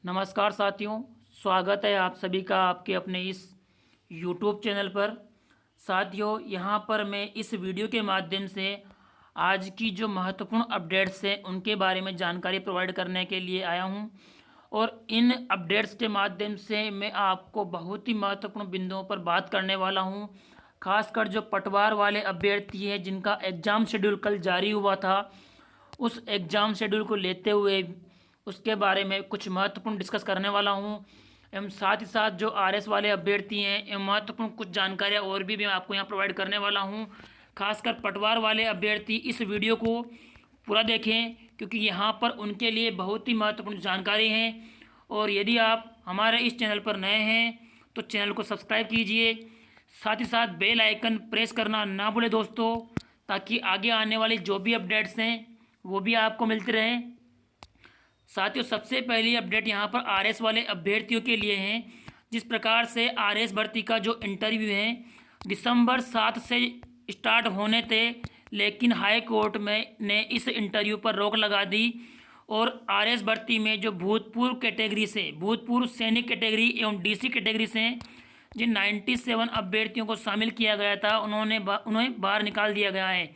नमस्कार साथियों, स्वागत है आप सभी का आपके अपने इस YouTube चैनल पर। साथियों, यहाँ पर मैं इस वीडियो के माध्यम से आज की जो महत्वपूर्ण अपडेट्स हैं उनके बारे में जानकारी प्रोवाइड करने के लिए आया हूँ। और इन अपडेट्स के माध्यम से मैं आपको बहुत ही महत्वपूर्ण बिंदुओं पर बात करने वाला हूँ। खासकर जो पटवार वाले अभ्यर्थी हैं जिनका एग्ज़ाम शेड्यूल कल जारी हुआ था, उस एग्ज़ाम शेड्यूल को लेते हुए उसके बारे में कुछ महत्वपूर्ण डिस्कस करने वाला हूँ। एवं साथ ही साथ जो आरएस वाले अभ्यर्थी हैं एवं महत्वपूर्ण कुछ जानकारियाँ और भी मैं आपको यहाँ प्रोवाइड करने वाला हूँ। खासकर पटवार वाले अभ्यर्थी इस वीडियो को पूरा देखें, क्योंकि यहाँ पर उनके लिए बहुत ही महत्वपूर्ण जानकारी है। और यदि आप हमारे इस चैनल पर नए हैं तो चैनल को सब्सक्राइब कीजिए, साथ ही साथ बेल आइकन प्रेस करना ना भूलें दोस्तों, ताकि आगे आने वाली जो भी अपडेट्स हैं वो भी आपको मिलते रहें। साथियों, सबसे पहली अपडेट यहाँ पर आरएस वाले अभ्यर्थियों के लिए है। जिस प्रकार से आरएस भर्ती का जो इंटरव्यू है दिसंबर 7 से स्टार्ट होने थे, लेकिन हाई कोर्ट में ने इस इंटरव्यू पर रोक लगा दी। और आरएस भर्ती में जो भूतपूर्व कैटेगरी से, भूतपूर्व सैनिक कैटेगरी एवं डीसी कैटेगरी से जिन 97 अभ्यर्थियों को शामिल किया गया था उन्हें बाहर निकाल दिया गया है।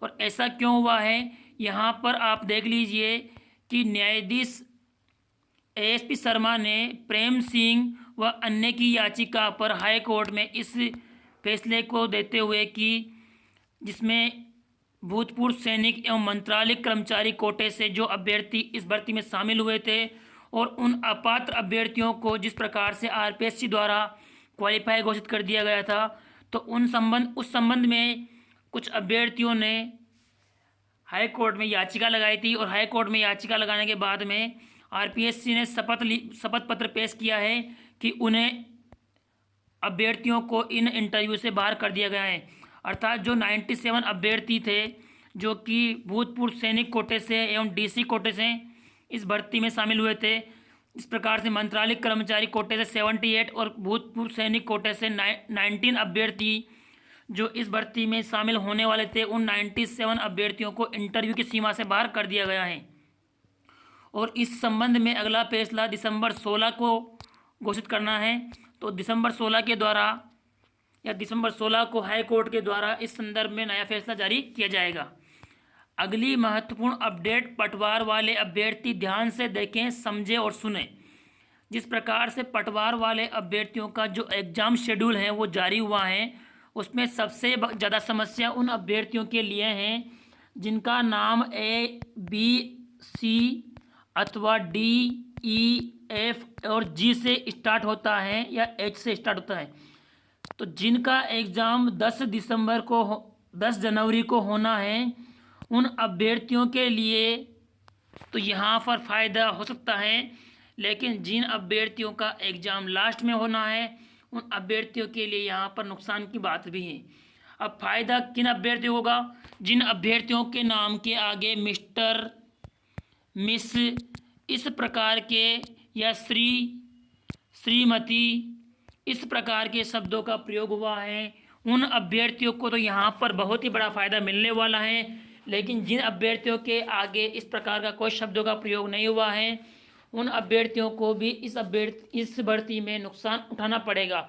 और ऐसा क्यों हुआ है, यहाँ पर आप देख लीजिए कि न्यायाधीश एएसपी शर्मा ने प्रेम सिंह व अन्य की याचिका पर हाई कोर्ट में इस फैसले को देते हुए कि जिसमें भूतपूर्व सैनिक एवं मंत्रालयिक कर्मचारी कोटे से जो अभ्यर्थी इस भर्ती में शामिल हुए थे और उन अपात्र अभ्यर्थियों को जिस प्रकार से आरपीएससी द्वारा क्वालिफाई घोषित कर दिया गया था, तो उस संबंध में कुछ अभ्यर्थियों ने हाई कोर्ट में याचिका लगाई थी। और हाई कोर्ट में याचिका लगाने के बाद में आरपीएससी ने शपथ पत्र पेश किया है कि उन्हें अभ्यर्थियों को इन इंटरव्यू से बाहर कर दिया गया है। अर्थात जो 97 अभ्यर्थी थे जो कि भूतपूर्व सैनिक कोटे से एवं डीसी कोटे से इस भर्ती में शामिल हुए थे, इस प्रकार से मंत्रालयिक कर्मचारी कोटे से 78 और भूतपूर्व सैनिक कोटे से 19 अभ्यर्थी जो इस भर्ती में शामिल होने वाले थे, उन 97 अभ्यर्थियों को इंटरव्यू की सीमा से बाहर कर दिया गया है। और इस संबंध में अगला फैसला दिसंबर 16 को घोषित करना है। तो दिसंबर 16 के द्वारा या दिसंबर 16 को हाई कोर्ट के द्वारा इस संदर्भ में नया फैसला जारी किया जाएगा। अगली महत्वपूर्ण अपडेट, पटवार वाले अभ्यर्थी ध्यान से देखें, समझें और सुने। जिस प्रकार से पटवार वाले अभ्यर्थियों का जो एग्ज़ाम शेड्यूल है वो जारी हुआ है, उसमें सबसे ज़्यादा समस्या उन अभ्यर्थियों के लिए हैं जिनका नाम ए, बी, सी अथवा डी, ई, एफ और जी से स्टार्ट होता है या एच से स्टार्ट होता है। तो जिनका एग्ज़ाम 10 जनवरी को होना है, उन अभ्यर्थियों के लिए तो यहाँ पर फ़ायदा हो सकता है। लेकिन जिन अभ्यर्थियों का एग्ज़ाम लास्ट में होना है, उन अभ्यर्थियों के लिए यहाँ पर नुकसान की बात भी है। अब फ़ायदा किन अभ्यर्थियों को होगा? जिन अभ्यर्थियों के नाम के आगे मिस्टर, मिस इस प्रकार के या श्री, श्रीमती इस प्रकार के शब्दों का प्रयोग हुआ है, उन अभ्यर्थियों को तो यहाँ पर बहुत ही बड़ा फ़ायदा मिलने वाला है। लेकिन जिन अभ्यर्थियों के आगे इस प्रकार का कोई शब्दों का प्रयोग नहीं हुआ है, उन अभ्यर्थियों को भी इस भर्ती में नुकसान उठाना पड़ेगा।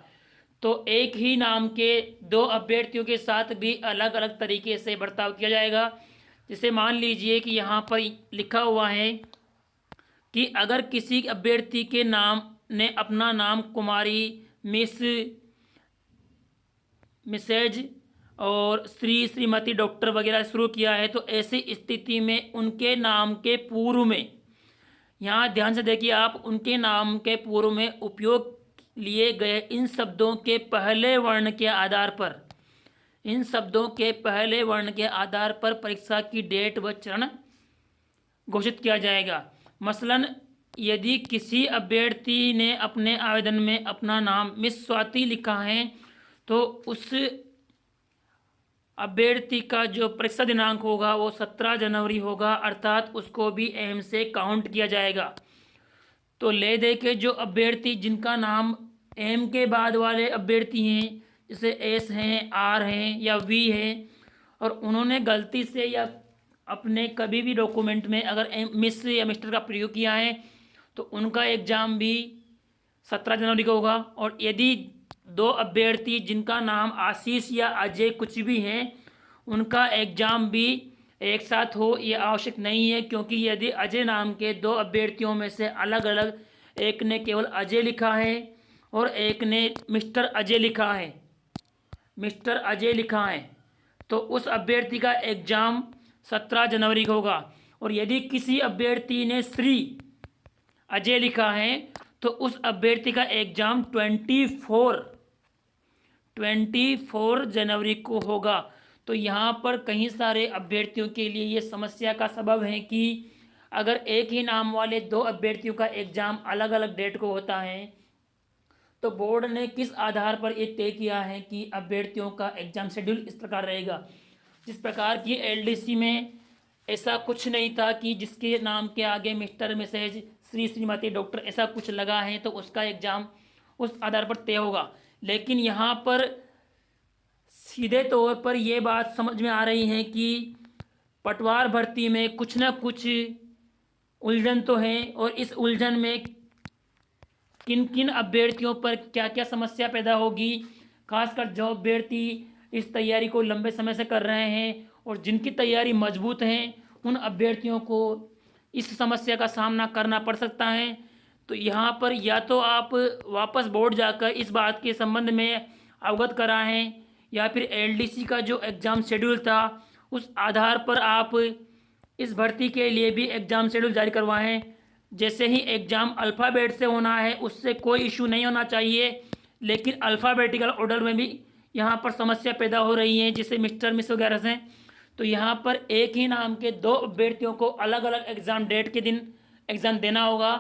तो एक ही नाम के दो अभ्यर्थियों के साथ भी अलग अलग तरीके से बर्ताव किया जाएगा। जैसे मान लीजिए कि यहाँ पर लिखा हुआ है कि अगर किसी अभ्यर्थी के नाम ने अपना नाम कुमारी, मिस, मिसेज और श्री, श्रीमती, डॉक्टर वगैरह शुरू किया है, तो ऐसी स्थिति में उनके नाम के पूर्व में, यहाँ ध्यान से देखिए आप, उनके नाम के पूर्व में उपयोग लिए गए इन शब्दों के पहले वर्ण के आधार पर, इन शब्दों के पहले वर्ण के आधार पर परीक्षा की डेट व चरण घोषित किया जाएगा। मसलन यदि किसी अभ्यर्थी ने अपने आवेदन में अपना नाम मिस स्वाति लिखा है, तो उस अभ्यर्थी का जो परीक्षा दिनांक होगा वो 17 जनवरी होगा, अर्थात उसको भी एम से काउंट किया जाएगा। तो ले दे के जो अभ्यर्थी जिनका नाम एम के बाद वाले अभ्यर्थी हैं, जैसे एस हैं, आर हैं या वी हैं, और उन्होंने गलती से या अपने कभी भी डॉक्यूमेंट में अगर मिस या मिस्टर का प्रयोग किया है, तो उनका एग्ज़ाम भी 17 जनवरी को होगा। और यदि 2 अभ्यर्थी जिनका नाम आशीष या अजय कुछ भी हैं, उनका एग्ज़ाम भी एक साथ हो ये आवश्यक नहीं है, क्योंकि यदि अजय नाम के 2 अभ्यर्थियों में से अलग अलग, एक ने केवल अजय लिखा है और एक ने मिस्टर अजय लिखा है, तो उस अभ्यर्थी का एग्ज़ाम 17 जनवरी को होगा। और यदि किसी अभ्यर्थी ने श्री अजय लिखा है तो उस अभ्यर्थी का एग्ज़ाम 24 जनवरी को होगा। तो यहाँ पर कई सारे अभ्यर्थियों के लिए ये समस्या का सबब है कि अगर एक ही नाम वाले 2 अभ्यर्थियों का एग्ज़ाम अलग अलग डेट को होता है, तो बोर्ड ने किस आधार पर ये तय किया है कि अभ्यर्थियों का एग्ज़ाम शेड्यूल इस प्रकार रहेगा। जिस प्रकार की एलडीसी में ऐसा कुछ नहीं था कि जिसके नाम के आगे mister missus Shri Shrimati doctor ऐसा कुछ लगा है तो उसका एग्ज़ाम उस आधार पर तय होगा। लेकिन यहाँ पर सीधे तौर पर यह बात समझ में आ रही है कि पटवार भर्ती में कुछ ना कुछ उलझन तो है, और इस उलझन में किन किन अभ्यर्थियों पर क्या क्या समस्या पैदा होगी, खासकर जो अभ्यर्थी इस तैयारी को लंबे समय से कर रहे हैं और जिनकी तैयारी मजबूत है, उन अभ्यर्थियों को इस समस्या का सामना करना पड़ सकता है। तो यहाँ पर या तो आप वापस बोर्ड जाकर इस बात के संबंध में अवगत कराएं, या फिर एलडीसी का जो एग्ज़ाम शेड्यूल था उस आधार पर आप इस भर्ती के लिए भी एग्ज़ाम शेड्यूल जारी करवाएं। जैसे ही एग्ज़ाम अल्फ़ाबेट से होना है उससे कोई इशू नहीं होना चाहिए, लेकिन अल्फ़ाबेटिकल ऑर्डर में भी यहाँ पर समस्या पैदा हो रही है, जैसे मिस्टर मिस वगैरह से। तो यहाँ पर एक ही नाम के 2 अभ्यर्थियों को अलग अलग एग्ज़ाम डेट के दिन एग्ज़ाम देना होगा।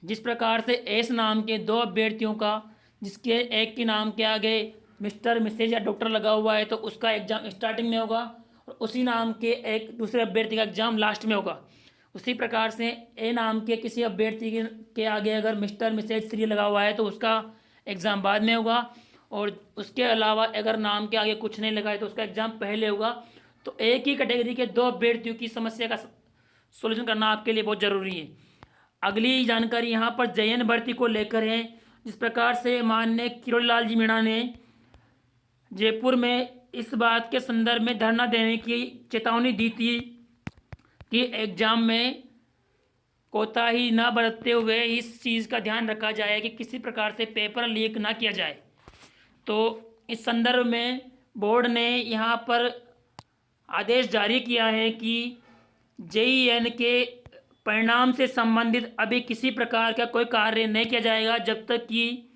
जिस प्रकार से एस नाम के 2 अभ्यर्थियों का, जिसके एक के नाम के आगे मिस्टर मिसेज या डॉक्टर लगा हुआ है, तो उसका एग्ज़ाम स्टार्टिंग में होगा और उसी नाम के एक दूसरे अभ्यर्थी का एग्ज़ाम लास्ट में होगा। उसी प्रकार से ए नाम के किसी अभ्यर्थी के आगे अगर मिस्टर मिसेज श्री लगा हुआ है तो उसका एग्ज़ाम बाद में होगा, और उसके अलावा अगर नाम के आगे कुछ नहीं लगा है तो उसका एग्ज़ाम पहले होगा। तो एक ही कैटेगरी के 2 अभ्यर्थियों की समस्या का सोल्यूशन करना आपके लिए बहुत ज़रूरी है। अगली जानकारी यहाँ पर जेएन भर्ती को लेकर है। जिस प्रकार से माननीय किरोड़ीलाल जी मीणा ने जयपुर में इस बात के संदर्भ में धरना देने की चेतावनी दी थी कि एग्ज़ाम में कोताही न बरतते हुए इस चीज़ का ध्यान रखा जाए कि किसी प्रकार से पेपर लीक ना किया जाए। तो इस संदर्भ में बोर्ड ने यहाँ पर आदेश जारी किया है कि जेईएन के परिणाम से संबंधित अभी किसी प्रकार का कोई कार्य नहीं किया जाएगा जब तक कि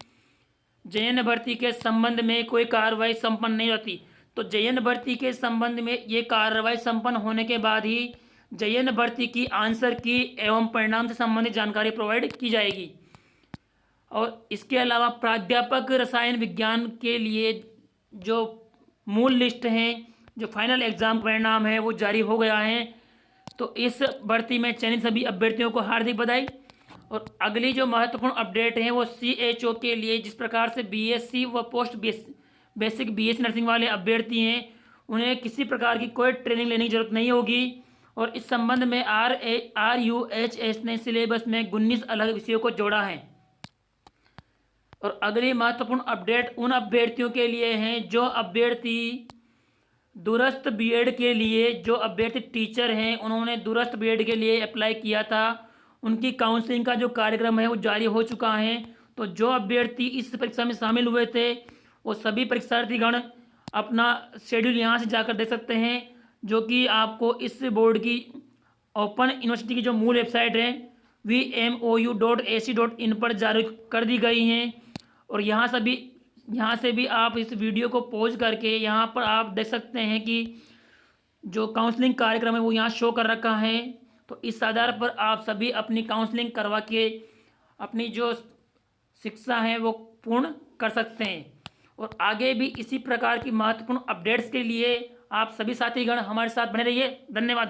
जेएन भर्ती के संबंध में कोई कार्रवाई संपन्न नहीं होती। तो जेएन भर्ती के संबंध में ये कार्रवाई संपन्न होने के बाद ही जेएन भर्ती की आंसर की एवं परिणाम से संबंधित जानकारी प्रोवाइड की जाएगी। और इसके अलावा प्राध्यापक रसायन विज्ञान के लिए जो मूल लिस्ट हैं, जो फाइनल एग्ज़ाम परिणाम है वो जारी हो गया है। तो इस भर्ती में चयनित सभी अभ्यर्थियों को हार्दिक बधाई। और अगली जो महत्वपूर्ण अपडेट है वो सीएचओ के लिए, जिस प्रकार से बीएससी व पोस्ट बेसिक बीएससी नर्सिंग वाले अभ्यर्थी हैं उन्हें किसी प्रकार की कोई ट्रेनिंग लेने की जरूरत नहीं होगी। और इस संबंध में RUHS ने सिलेबस में 19 अलग विषयों को जोड़ा है। और अगली महत्वपूर्ण अपडेट उन अभ्यर्थियों के लिए हैं जो अभ्यर्थी दूरस्थ बीएड के लिए, जो अभ्यर्थी टीचर हैं उन्होंने दूरस्थ बीएड के लिए अप्लाई किया था, उनकी काउंसलिंग का जो कार्यक्रम है वो जारी हो चुका है। तो जो अभ्यर्थी इस परीक्षा में शामिल हुए थे वो सभी परीक्षार्थीगण अपना शेड्यूल यहाँ से जाकर देख सकते हैं, जो कि आपको इस बोर्ड की ओपन यूनिवर्सिटी की जो मूल वेबसाइट है vmou.ac.in पर जारी कर दी गई हैं। और यहाँ से भी आप इस वीडियो को पॉज करके यहाँ पर आप देख सकते हैं कि जो काउंसलिंग कार्यक्रम है वो यहाँ शो कर रखा है। तो इस आधार पर आप सभी अपनी काउंसलिंग करवा के अपनी जो शिक्षा है वो पूर्ण कर सकते हैं। और आगे भी इसी प्रकार की महत्वपूर्ण अपडेट्स के लिए आप सभी साथीगण हमारे साथ बने रहिए। धन्यवाद।